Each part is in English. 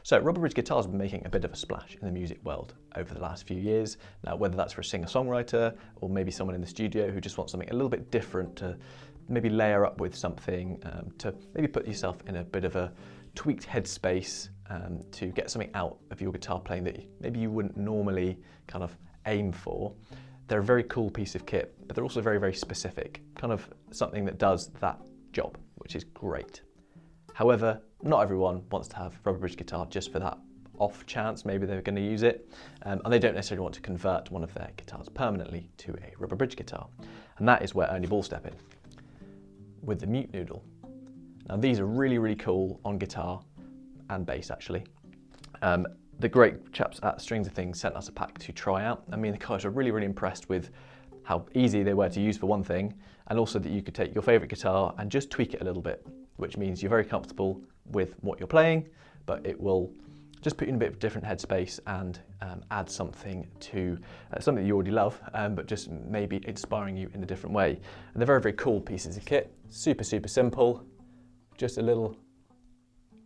So rubber bridge guitars have been making a bit of a splash in the music world over the last few years. Now, whether that's for a singer-songwriter or maybe someone in the studio who just wants something a little bit different to maybe layer up with something, to maybe put yourself in a bit of a tweaked headspace, to get something out of your guitar playing that maybe you wouldn't normally kind of aim for. They're a very cool piece of kit, but they're also very, very specific, kind of something that does that job, which is great. However, not everyone wants to have rubber bridge guitar just for that off chance maybe they're going to use it, and they don't necessarily want to convert one of their guitars permanently to a rubber bridge guitar. And that is where Ernie will step in with the Mute Noodle. Now these are really, really cool on guitar and bass actually. The great chaps at Strings of Things sent us a pack to try out. I mean, the guys were really, really impressed with how easy they were to use for one thing, and also that you could take your favourite guitar and just tweak it a little bit, which means you're very comfortable with what you're playing, but it will just put you in a bit of a different headspace and add something to something that you already love, but just maybe inspiring you in a different way. And they're very, very cool pieces of kit. Super, super simple. Just a little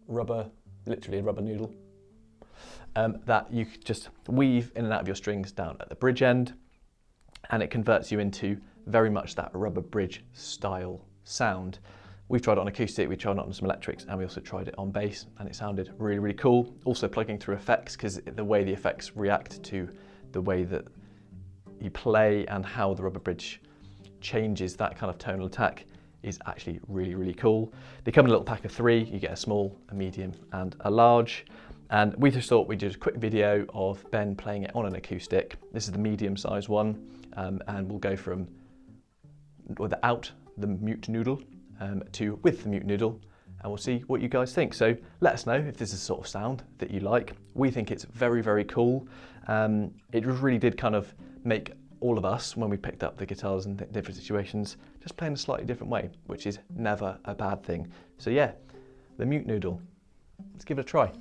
rubber, literally a rubber noodle, that you could just weave in and out of your strings down at the bridge end, and it converts you into very much that rubber bridge style sound. We've tried it on acoustic, we tried it on some electrics, and we also tried it on bass, and it sounded really, really cool. Also plugging through effects, because the way the effects react to the way that you play and how the rubber bridge changes that kind of tonal attack is actually really, really cool. They come in a little pack of 3. You get a small, a medium, and a large. And we just thought we'd do a quick video of Ben playing it on an acoustic. This is the medium size one, and we'll go from without the Mute Noodle to with the Mute Noodle, and we'll see what you guys think. So let us know if this is the sort of sound that you like. We think it's very, very cool. It really did kind of make all of us, when we picked up the guitars in different situations, just play in a slightly different way, which is never a bad thing. So yeah, the Mute Noodle. Let's give it a try.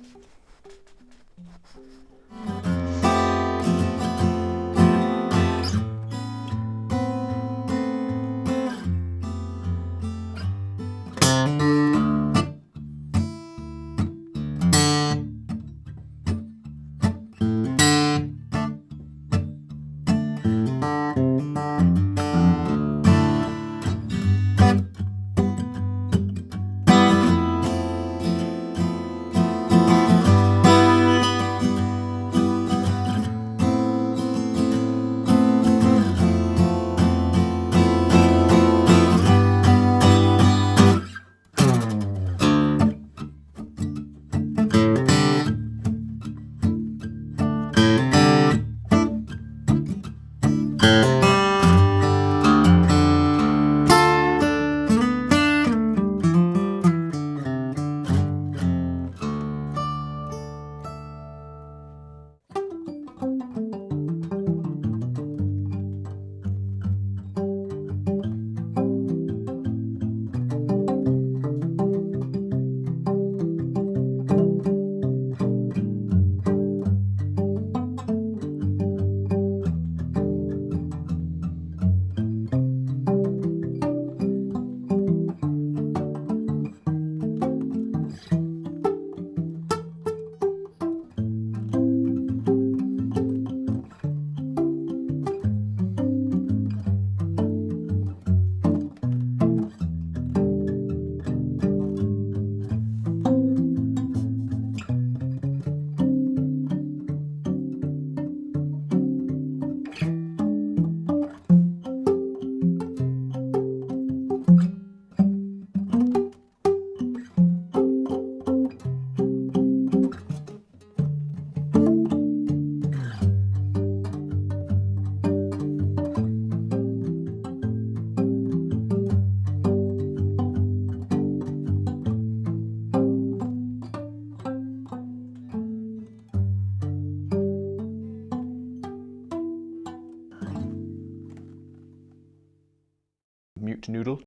Mute Noodle.